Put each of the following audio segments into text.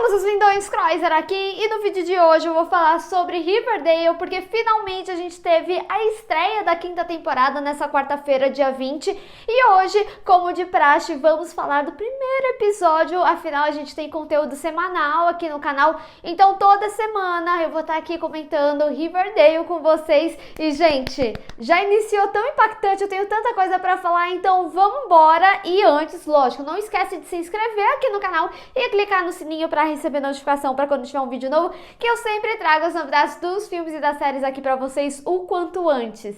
Estamos os lindões Croiser aqui e no vídeo de hoje eu vou falar sobre Riverdale porque finalmente a gente teve a estreia da quinta temporada nessa quarta-feira, dia 20, e hoje, como de praxe, vamos falar do primeiro episódio. Afinal, a gente tem conteúdo semanal aqui no canal, então toda semana eu vou estar aqui comentando Riverdale com vocês. E gente, já iniciou tão impactante, eu tenho tanta coisa pra falar, então vamos embora. E antes, lógico, não esquece de se inscrever aqui no canal e clicar no sininho para receber notificação para quando tiver um vídeo novo, que eu sempre trago as novidades dos filmes e das séries aqui para vocês o quanto antes.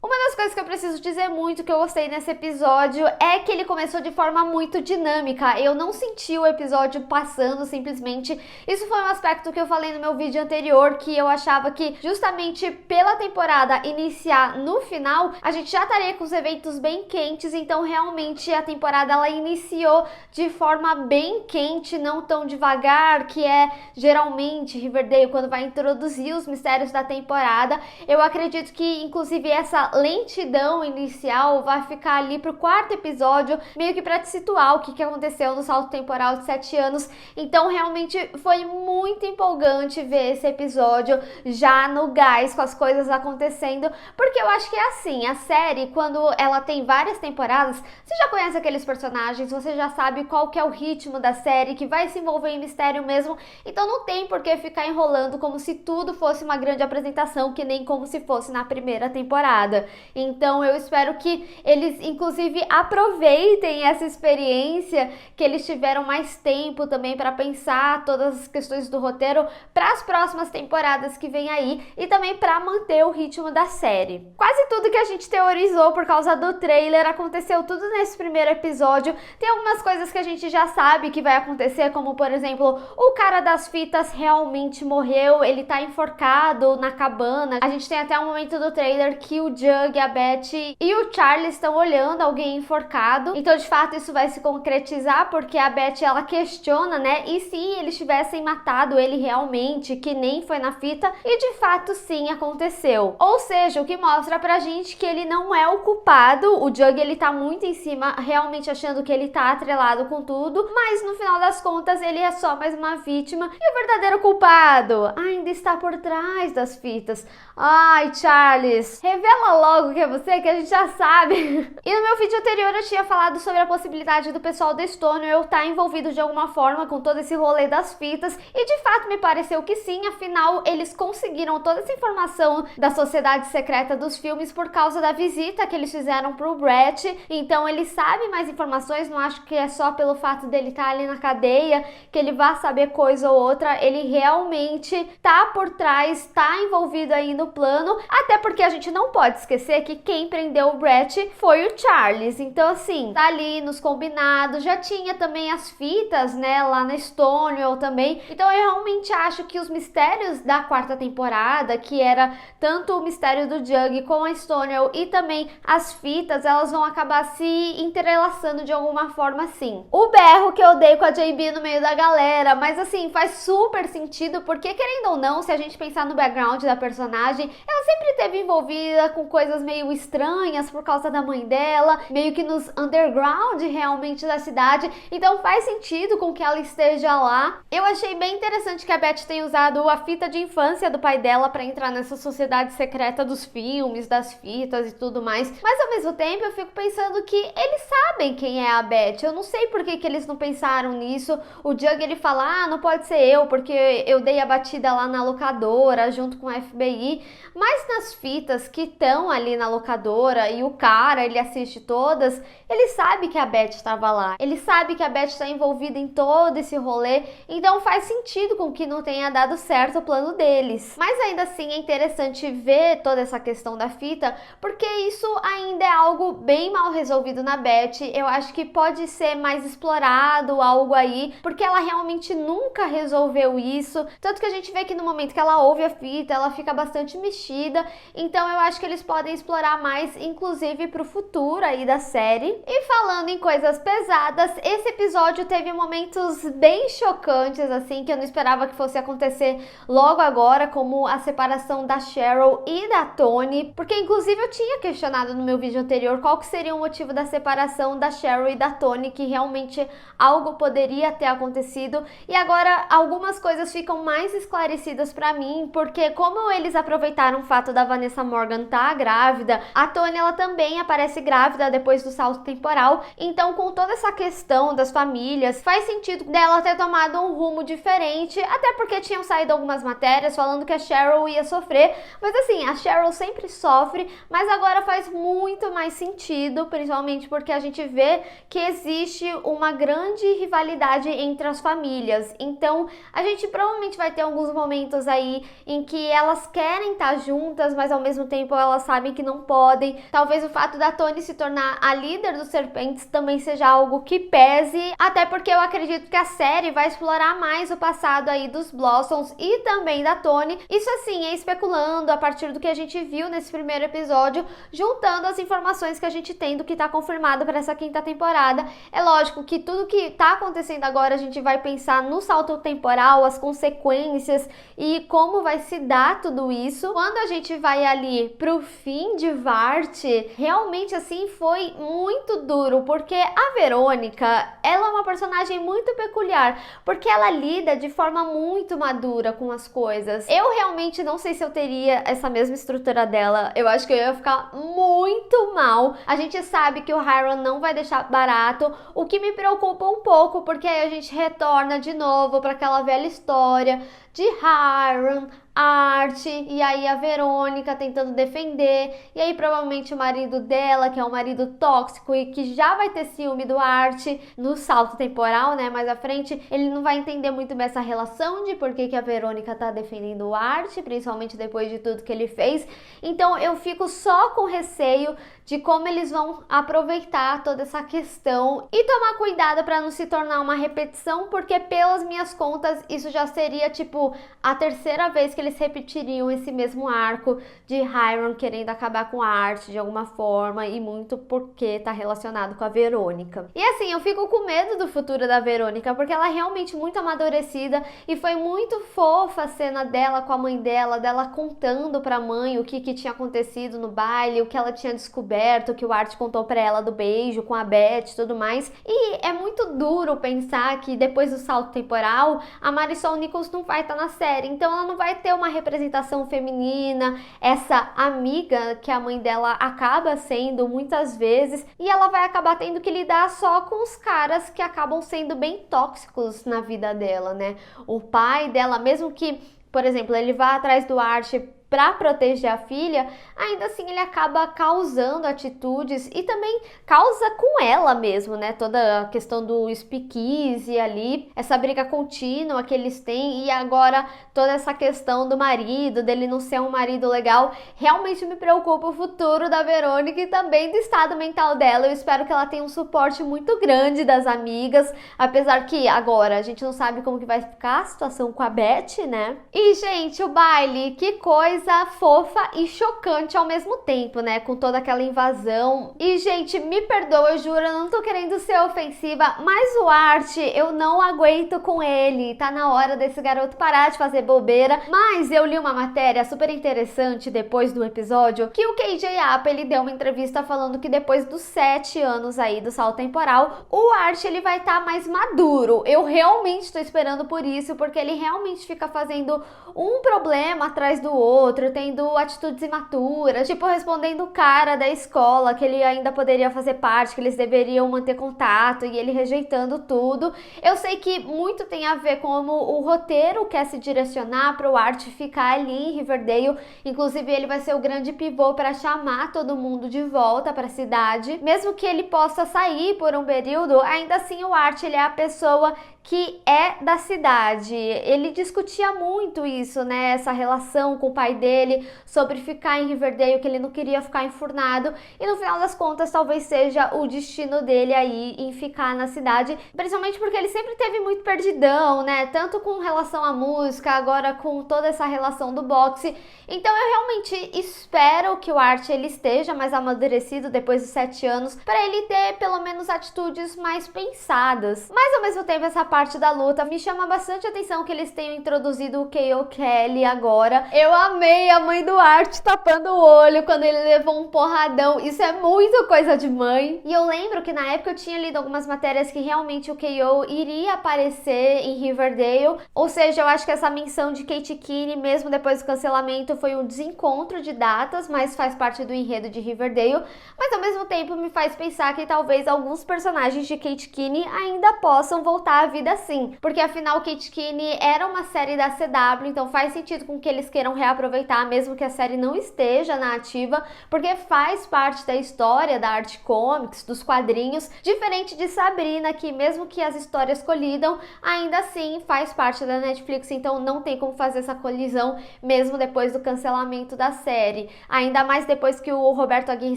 Uma das coisas que eu preciso dizer muito que eu gostei nesse episódio é que ele começou de forma muito dinâmica. Eu não senti o episódio passando simplesmente. Isso foi um aspecto que eu falei no meu vídeo anterior, que eu achava que justamente pela temporada iniciar no final, a gente já estaria com os eventos bem quentes, então realmente a temporada ela iniciou de forma bem quente, não tão devagar, que é geralmente Riverdale quando vai introduzir os mistérios da temporada. Eu acredito que inclusive essa lentidão inicial vai ficar ali pro quarto episódio, meio que pra te situar o que aconteceu no salto temporal de 7 anos. Então realmente foi muito empolgante ver esse episódio já no gás, com as coisas acontecendo, porque eu acho que é assim, a série, quando ela tem várias temporadas, você já conhece aqueles personagens, você já sabe qual que é o ritmo da série, que vai se envolver em mistério mesmo, então não tem por que ficar enrolando como se tudo fosse uma grande apresentação, que nem como se fosse na primeira temporada. Então eu espero que eles inclusive aproveitem essa experiência, que eles tiveram mais tempo também para pensar todas as questões do roteiro para as próximas temporadas que vem aí e também para manter o ritmo da série. Quase tudo que a gente teorizou por causa do trailer aconteceu tudo nesse primeiro episódio. Tem algumas coisas que a gente já sabe que vai acontecer, como por exemplo, o cara das fitas realmente morreu, ele tá enforcado na cabana. A gente tem até um momento do trailer que o Jug, a Beth e o Charlie estão olhando alguém enforcado. Então, de fato, isso vai se concretizar, porque a Beth, ela questiona, né? E se eles tivessem matado ele realmente, que nem foi na fita, e de fato, sim, aconteceu. Ou seja, o que mostra pra gente que ele não é o culpado. O Jug, ele tá muito em cima, realmente achando que ele tá atrelado com tudo, mas no final das contas, ele é só mais uma vítima. E o verdadeiro culpado ainda está por trás das fitas. Ai, Charles, revela logo que é você, que a gente já sabe. E no meu vídeo anterior eu tinha falado sobre a possibilidade do pessoal da Stonewall estar envolvido de alguma forma com todo esse rolê das fitas, e de fato me pareceu que sim, afinal eles conseguiram toda essa informação da sociedade secreta dos filmes por causa da visita que eles fizeram pro Brett. Então ele sabe mais informações, não acho que é só pelo fato dele estar ali na cadeia que ele vá saber coisa ou outra, ele realmente tá por trás, tá envolvido aí no plano, até porque a gente não pode esquecer que quem prendeu o Brett foi o Charles. Então assim, tá ali nos combinados, já tinha também as fitas, né, lá na Stonewall também. Então eu realmente acho que os mistérios da quarta temporada, que era tanto o mistério do Jug com a Stonewall e também as fitas, elas vão acabar se entrelaçando de alguma forma sim. O berro que eu dei com a JB no meio da galera, mas assim, faz super sentido, porque querendo ou não, se a gente pensar no background da personagem, ela sempre esteve envolvida com coisas meio estranhas por causa da mãe dela, meio que nos underground realmente da cidade, então faz sentido com que ela esteja lá. Eu achei bem interessante que a Beth tenha usado a fita de infância do pai dela para entrar nessa sociedade secreta dos filmes, das fitas e tudo mais, mas ao mesmo tempo eu fico pensando que eles sabem quem é a Beth. Eu não sei por que eles não pensaram nisso. O Jug, ele fala, ah, não pode ser eu, porque eu dei a batida lá na locadora junto com a FBI, mas nas fitas que estão ali na locadora e o cara, ele assiste todas, ele sabe que a Beth estava lá, ele sabe que a Beth está envolvida em todo esse rolê, então faz sentido com que não tenha dado certo o plano deles. Mas ainda assim é interessante ver toda essa questão da fita, porque isso ainda é algo bem mal resolvido na Beth. Eu acho que pode ser mais explorado algo aí, porque ela realmente nunca resolveu isso, tanto que a gente vê que no momento que ela ouve a fita, ela fica bastante mexida, então eu acho que eles podem explorar mais, inclusive pro futuro aí da série. Tony. E falando em coisas pesadas, esse episódio teve momentos bem chocantes, assim, que eu não esperava que fosse acontecer logo agora, como a separação da Cheryl e da Tony, porque inclusive eu tinha questionado no meu vídeo anterior qual que seria o motivo da separação da Cheryl e da Tony, que realmente algo poderia ter acontecido, e agora algumas coisas ficam mais esclarecidas pra mim, porque como eles aproveitaram o fato da Vanessa Morgan estar grávida, a Tony ela também aparece grávida depois do salto temporal, então com toda essa questão das famílias, faz sentido dela ter tomado um rumo diferente, até porque tinham saído algumas matérias falando que a Cheryl ia sofrer, mas assim, a Cheryl sempre sofre, mas agora faz muito mais sentido, principalmente porque a gente vê que existe uma grande rivalidade entre as famílias, então a gente provavelmente vai ter alguns momentos aí em que elas querem estar juntas, mas ao mesmo tempo elas sabem que não podem. Talvez o fato da Tony se tornar a líder dos Serpentes também seja algo que pese, até porque eu acredito que a série vai explorar mais o passado aí dos Blossoms e também da Tony. Isso assim, é especulando a partir do que a gente viu nesse primeiro episódio, juntando as informações que a gente tem do que tá confirmado para essa quinta temporada. É lógico que tudo que tá acontecendo agora a gente vai pensar no salto temporal, as consequências e como vai se dar tudo isso. Quando a gente vai ali pro fim de Vart, realmente assim foi muito duro, porque a Verônica, ela é uma personagem muito peculiar, porque ela lida de forma muito madura com as coisas. Eu realmente não sei se eu teria essa mesma estrutura dela, eu acho que eu ia ficar muito mal. A gente sabe que o Hiram não vai deixar barato, o que me preocupa um pouco, porque aí a gente retorna de novo para aquela velha história de Hiram, Art, e aí a Verônica tentando defender, e aí provavelmente o marido dela, que é um marido tóxico e que já vai ter ciúme do Art no salto temporal, né, mais à frente, ele não vai entender muito bem essa relação de por que a Verônica tá defendendo o Art, principalmente depois de tudo que ele fez. Então eu fico só com receio de como eles vão aproveitar toda essa questão e tomar cuidado para não se tornar uma repetição, porque pelas minhas contas isso já seria tipo a terceira vez que eles repetiriam esse mesmo arco de Hiram querendo acabar com a Art de alguma forma, e muito porque tá relacionado com a Verônica. E assim, eu fico com medo do futuro da Verônica, porque ela é realmente muito amadurecida e foi muito fofa a cena dela com a mãe dela contando pra mãe o que tinha acontecido no baile, o que ela tinha descoberto, que o Art contou pra ela do beijo com a Beth e tudo mais. E é muito duro pensar que depois do salto temporal, a Marisol Nichols não vai estar na série, então ela não vai ter uma representação feminina, essa amiga que a mãe dela acaba sendo muitas vezes, e ela vai acabar tendo que lidar só com os caras que acabam sendo bem tóxicos na vida dela, né? O pai dela, mesmo que, por exemplo, ele vá atrás do Art para proteger a filha, ainda assim ele acaba causando atitudes e também causa com ela mesmo, né? Toda a questão do speakeasy ali, essa briga contínua que eles têm, e agora toda essa questão do marido, dele não ser um marido legal. Realmente me preocupa o futuro da Verônica e também do estado mental dela. Eu espero que ela tenha um suporte muito grande das amigas, apesar que agora a gente não sabe como que vai ficar a situação com a Beth, né? E gente, o baile, que coisa fofa e chocante ao mesmo tempo, né? Com toda aquela invasão. E, gente, me perdoa, eu juro, eu não tô querendo ser ofensiva, mas o Art, eu não aguento com ele. Tá na hora desse garoto parar de fazer bobeira. Mas eu li uma matéria super interessante depois do episódio, que o KJ Apa, ele deu uma entrevista falando que depois dos 7 anos aí do salto temporal, o Art, ele vai estar mais maduro. Eu realmente tô esperando por isso, porque ele realmente fica fazendo um problema atrás do outro, tendo atitudes imaturas, tipo respondendo o cara da escola que ele ainda poderia fazer parte, que eles deveriam manter contato, e ele rejeitando tudo. Eu sei que muito tem a ver com como o roteiro quer se direcionar para o Art ficar ali em Riverdale. Inclusive ele vai ser o grande pivô para chamar todo mundo de volta para a cidade, mesmo que ele possa sair por um período. Ainda assim o Art, ele é a pessoa que é da cidade. Ele discutia muito isso, né? Essa relação com o pai dele sobre ficar em Riverdale, que ele não queria ficar enfurnado. E no final das contas, talvez seja o destino dele aí em ficar na cidade. Principalmente porque ele sempre teve muito perdidão, né? Tanto com relação à música, agora com toda essa relação do boxe. Então eu realmente espero que o Art ele esteja mais amadurecido depois dos 7 anos, para ele ter pelo menos atitudes mais pensadas. Mas ao mesmo tempo, essa parte da luta me chama bastante atenção que eles tenham introduzido o K.O. Kelly agora. Eu amei a mãe do Art tapando o olho quando ele levou um porradão. Isso é muito coisa de mãe. E eu lembro que na época eu tinha lido algumas matérias que realmente o K.O. iria aparecer em Riverdale. Ou seja, eu acho que essa menção de Kate Kinney, mesmo depois do cancelamento, foi um desencontro de datas, mas faz parte do enredo de Riverdale. Mas ao mesmo tempo me faz pensar que talvez alguns personagens de Kate Kinney ainda possam voltar à vida sim. Porque afinal Kate Kinney era uma série da CW, então faz sentido com que eles queiram reaproveitar, mesmo que a série não esteja na ativa, porque faz parte da história da Art Comics, dos quadrinhos, diferente de Sabrina, que mesmo que as histórias colidam, ainda assim faz parte da Netflix, então não tem como fazer essa colisão mesmo depois do cancelamento da série. Ainda mais depois que o Roberto Aguirre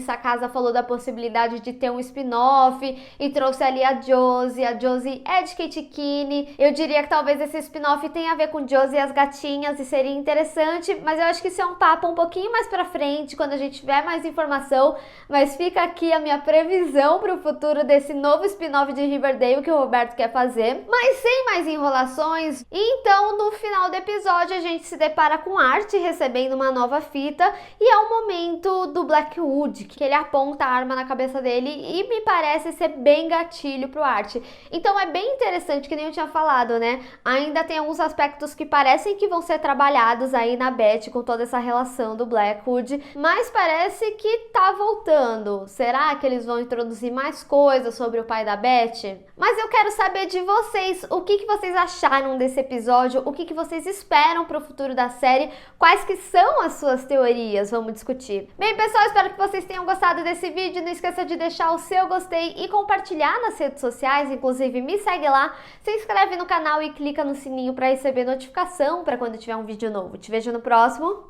Sacasa falou da possibilidade de ter um spin-off e trouxe ali a Josie. A Josie é de Kate Kinney. Eu diria que talvez esse spin-off tenha a ver com Josie e as gatinhas e seria interessante, mas eu acho que isso é um papo um pouquinho mais pra frente, quando a gente tiver mais informação. Mas fica aqui a minha previsão pro futuro desse novo spin-off de Riverdale que o Roberto quer fazer. Mas sem mais enrolações, então no final do episódio a gente se depara com Art recebendo uma nova fita e é o momento do Blackwood, que ele aponta a arma na cabeça dele e me parece ser bem gatilho pro Art. Então é bem interessante, que nem eu tinha falado, né? Ainda tem alguns aspectos que parecem que vão ser trabalhados aí na Beth com toda essa relação do Blackwood, mas parece que tá voltando. Será que eles vão introduzir mais coisas sobre o pai da Beth? Mas eu quero saber de vocês, o que vocês acharam desse episódio, o que vocês esperam pro futuro da série, quais que são as suas teorias, vamos discutir. Bem, pessoal, espero que vocês tenham gostado desse vídeo, não esqueça de deixar o seu gostei e compartilhar nas redes sociais, inclusive me segue lá, se inscreve no canal e clica no sininho para receber notificação para quando tiver um vídeo novo. Te vejo no próximo,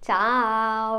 tchau!